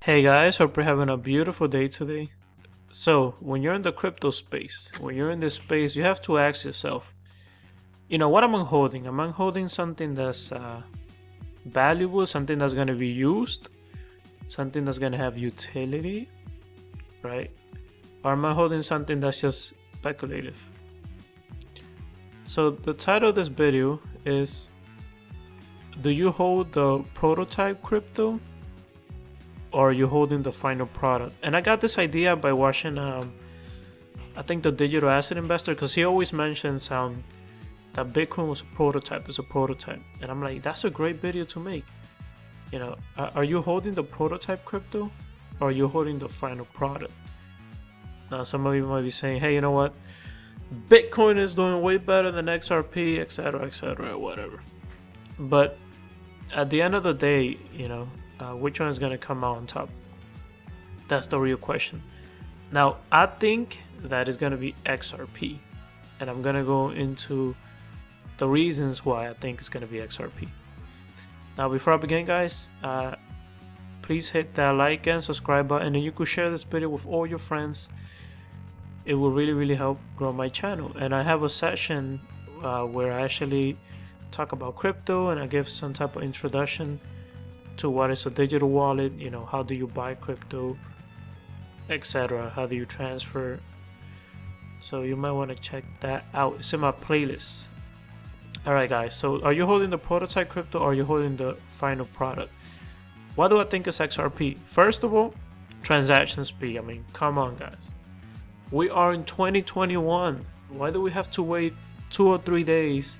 Hey guys, hope you're having a beautiful day today. So, when you're in the crypto space, when you're in this space, you have to ask yourself, what am I holding? Am I holding something that's valuable, something that's going to be used, something that's going to have utility, right? Or am I holding something that's just speculative? So, the title of this video is, do you hold the prototype crypto? Or are you holding the final product? And I got this idea by watching I think the Digital Asset Investor, because he always mentions that Bitcoin was a prototype. It's a prototype, and I'm like, that's a great video to make. Are you holding the prototype crypto, or are you holding the final product? Now, some of you might be saying, hey, you know what, Bitcoin is doing way better than XRP, etc., whatever. But at the end of the day, which one is going to come out on top? That's the real question. Now, I think that is going to be XRP, and I'm going to go into the reasons why I think it's going to be XRP. Now, before I begin, guys, please hit that like and subscribe button, and you could share this video with all your friends. It will really help grow my channel. And I have a session where I actually talk about crypto, and I give some type of introduction to what is a digital wallet, how do you buy crypto, etc., how do you transfer. So you might want to check that out. It's in my playlist. Alright guys, so are you holding the prototype crypto, or are you holding the final product? Why do I think it's XRP? First of all, transaction speed. I mean, come on guys, we are in 2021. Why do we have to wait 2 or 3 days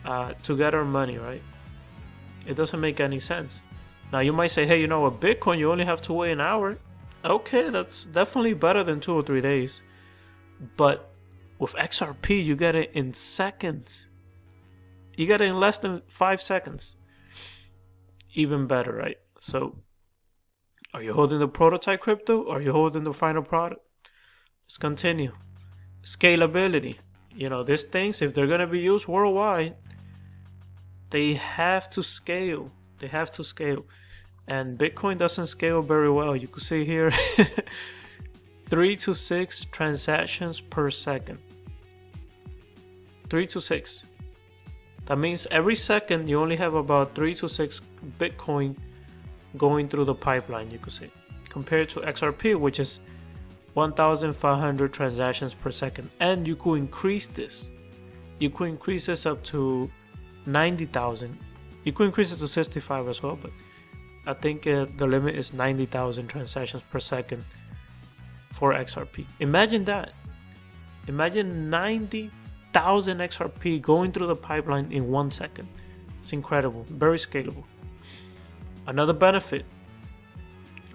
to get our money, right? It doesn't make any sense. Now you might say, hey, with Bitcoin you only have to wait an hour. Okay, that's definitely better than 2 or 3 days. But with XRP, you get it in seconds. You get it in less than 5 seconds. Even better, right? So, are you holding the prototype crypto, or are you holding the final product? Let's continue. Scalability. These things, if they're going to be used worldwide, they have to scale. And Bitcoin doesn't scale very well. You can see here 3 to 6 transactions per second. 3 to 6. That means every second you only have about 3 to 6 Bitcoin going through the pipeline, you could say, compared to XRP, which is 1,500 transactions per second. And you could increase this. You could increase this up to 90,000. You could increase it to 65 as well, but I think the limit is 90,000 transactions per second for XRP. Imagine that. Imagine 90,000 XRP going through the pipeline in 1 second. It's incredible. Very scalable. Another benefit.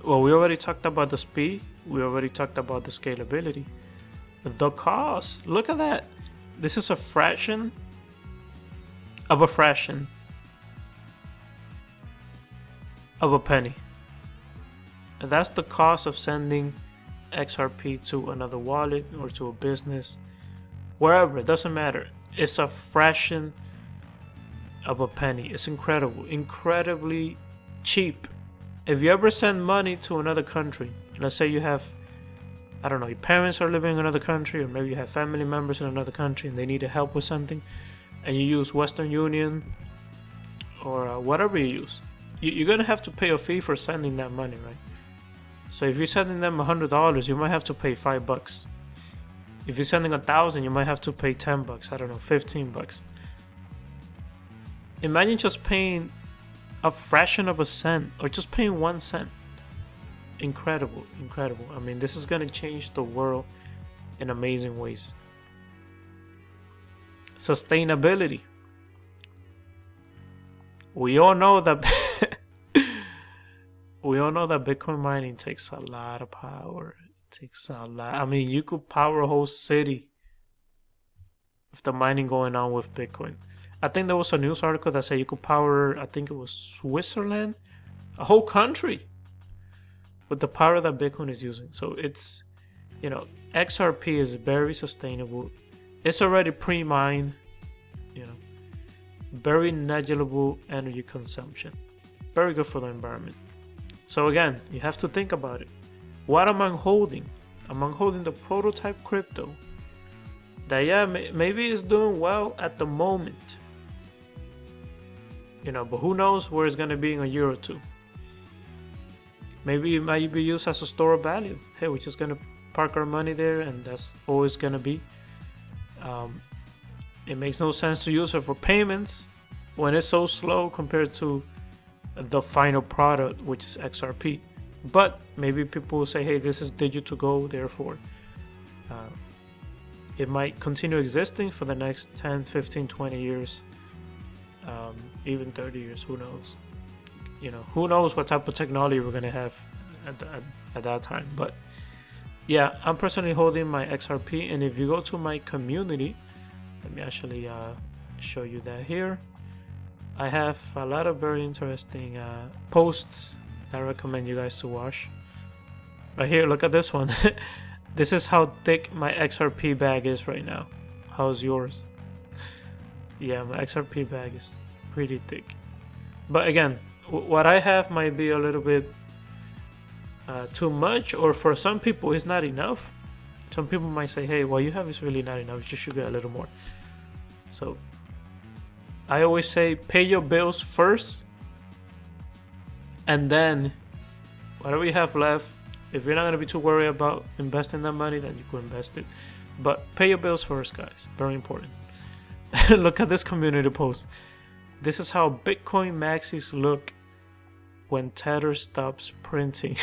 Well, we already talked about the speed. We already talked about the scalability. The cost. Look at that. This is a fraction of a fraction of a penny. And that's the cost of sending XRP to another wallet or to a business, wherever. It doesn't matter. It's a fraction of a penny. It's incredible. Incredibly cheap. If you ever send money to another country, let's say you have, I don't know, your parents are living in another country, or maybe you have family members in another country and they need help with something, and you use Western Union or whatever you use, you're gonna have to pay a fee for sending that money, right? So if you're sending them $100, you might have to pay $5. If you're sending 1,000, you might have to pay $10. I don't know, $15. Imagine just paying a fraction of a cent, or just paying 1 cent. Incredible. I mean, this is gonna change the world in amazing ways. Sustainability. We all know that Bitcoin mining takes a lot of power. It takes a lot. I mean, you could power a whole city with the mining going on with Bitcoin. I think there was a news article that said you could power, I think it was Switzerland, a whole country, with the power that Bitcoin is using. So it's, XRP is very sustainable. It's already pre-mined, very negligible energy consumption. Very good for the environment. So again, you have to think about it. What am I holding? Am I holding the prototype crypto that, yeah, maybe it's doing well at the moment, but who knows where it's gonna be in a year or two? Maybe it might be used as a store of value. Hey, we're just gonna park our money there, and that's always gonna be. It makes no sense to use it for payments when it's so slow compared to the final product, which is XRP. But maybe people will say, hey, this is digital gold, therefore it might continue existing for the next 10, 15, 20 years, even 30 years, who knows? Who knows what type of technology we're going to have at that time. But yeah, I'm personally holding my XRP, and if you go to my community, let me actually show you that here. I have a lot of very interesting posts that I recommend you guys to watch. Right here, look at this one. This is how thick my XRP bag is right now. How's yours? Yeah, my XRP bag is pretty thick. But again, what I have might be a little bit too much, or for some people it's not enough. Some people might say, hey, what you have is really not enough, you should get a little more. So I always say, pay your bills first, and then whatever you have left, if you're not going to be too worried about investing that money, then you can invest it. But pay your bills first, guys. Very important. Look at this community post. This is how Bitcoin maxis look when Tether stops printing.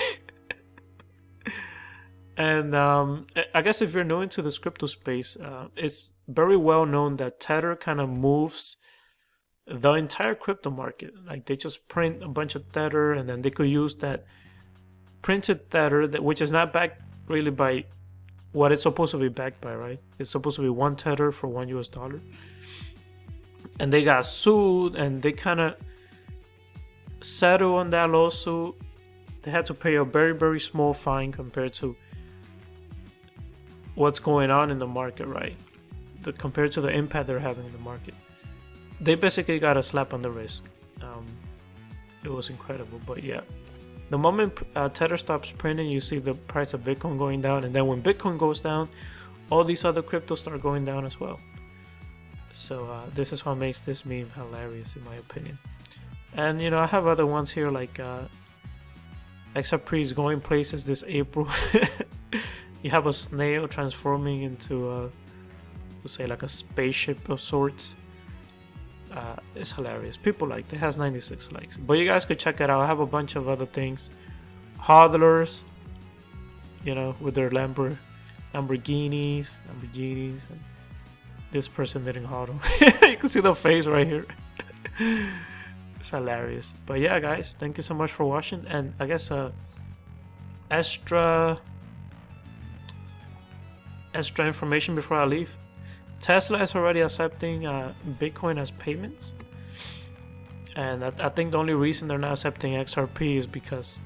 And I guess if you're new into this crypto space, it's very well known that Tether kind of moves the entire crypto market. Like, they just print a bunch of Tether, and then they could use that printed Tether, which is not backed really by what it's supposed to be backed by, right? It's supposed to be 1 Tether for $1. And they got sued, and they kind of settled on that lawsuit. They had to pay a very, very small fine compared to what's going on in the market, right? Compared to the impact they're having in the market. They basically got a slap on the wrist. It was incredible. But yeah, the moment Tether stops printing, you see the price of Bitcoin going down, and then when Bitcoin goes down, all these other cryptos start going down as well. So this is what makes this meme hilarious, in my opinion. And I have other ones here, like XRP is going places this April. You have a snail transforming into say like a spaceship of sorts. It's hilarious. People liked it. It has 96 likes. But you guys could check it out. I have a bunch of other things. Hodlers, with their Lamborghinis, and this person didn't hodl. You can see the face right here. It's hilarious. But yeah, guys, thank you so much for watching. And I guess extra information before I leave. Tesla is already accepting Bitcoin as payments, and I think the only reason they're not accepting XRP is because,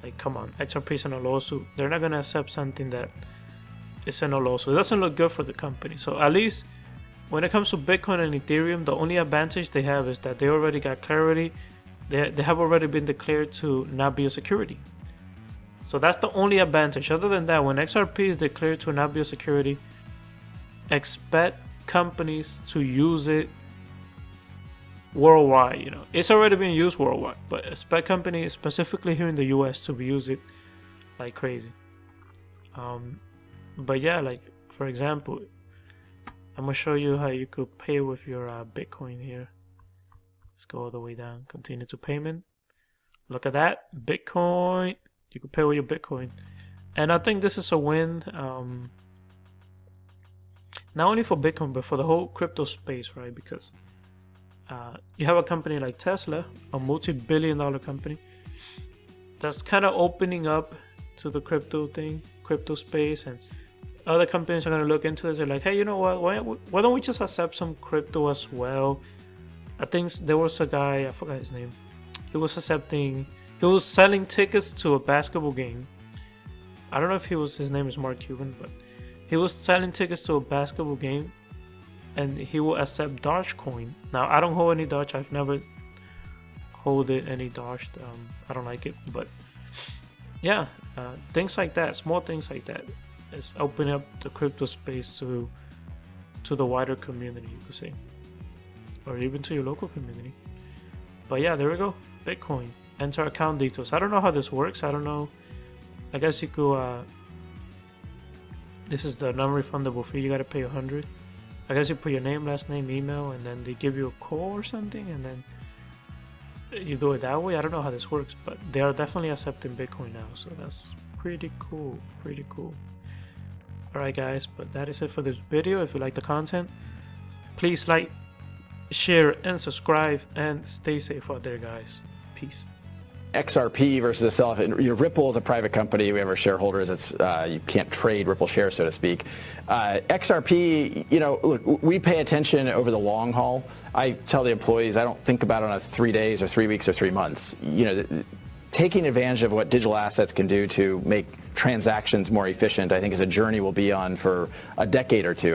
like, come on, XRP is in a lawsuit. They're not gonna accept something that is in a lawsuit. It doesn't look good for the company. So at least when it comes to Bitcoin and Ethereum, the only advantage they have is that they already got clarity. They have already been declared to not be a security. So that's the only advantage. Other than that, when XRP is declared to not be a security, expect companies to use it worldwide. It's already being used worldwide, but expect companies, specifically here in the US, to use it like crazy. But yeah, like, for example, I'm gonna show you how you could pay with your Bitcoin here. Let's go all the way down, continue to payment. Look at that, Bitcoin. You could pay with your Bitcoin, and I think this is a win. Not only for Bitcoin, but for the whole crypto space, right? Because you have a company like Tesla, a multi-billion-dollar company, that's kind of opening up to the crypto space, and other companies are going to look into this. They're like, hey, you know what? Why don't we just accept some crypto as well? I think there was a guy, I forgot his name. He was selling tickets to a basketball game. I don't know if his name is Mark Cuban, but he was selling tickets to a basketball game, and he will accept Dogecoin. Now, I don't hold any Doge. I've never hold it, any dodged. I don't like it, but yeah, things like that, small things like that, is opening up the crypto space to the wider community, you could say, or even to your local community. But yeah, there we go. Bitcoin. Enter account details. I don't know how this works. I don't know. I guess you could. This is the non-refundable fee. You gotta pay 100. I guess you put your name, last name, email, and then they give you a call or something, and then you do it that way. I don't know how this works, but they are definitely accepting Bitcoin now, so that's pretty cool. Pretty cool. Alright guys, but that is it for this video. If you like the content, please like, share, and subscribe, and stay safe out there, guys. Peace. XRP versus itself. Ripple is a private company. We have our shareholders. It's you can't trade Ripple shares, so to speak. XRP, look, we pay attention over the long haul. I tell the employees I don't think about it on a 3 days or 3 weeks or 3 months. Taking advantage of what digital assets can do to make transactions more efficient, I think, is a journey we'll be on for a decade or two.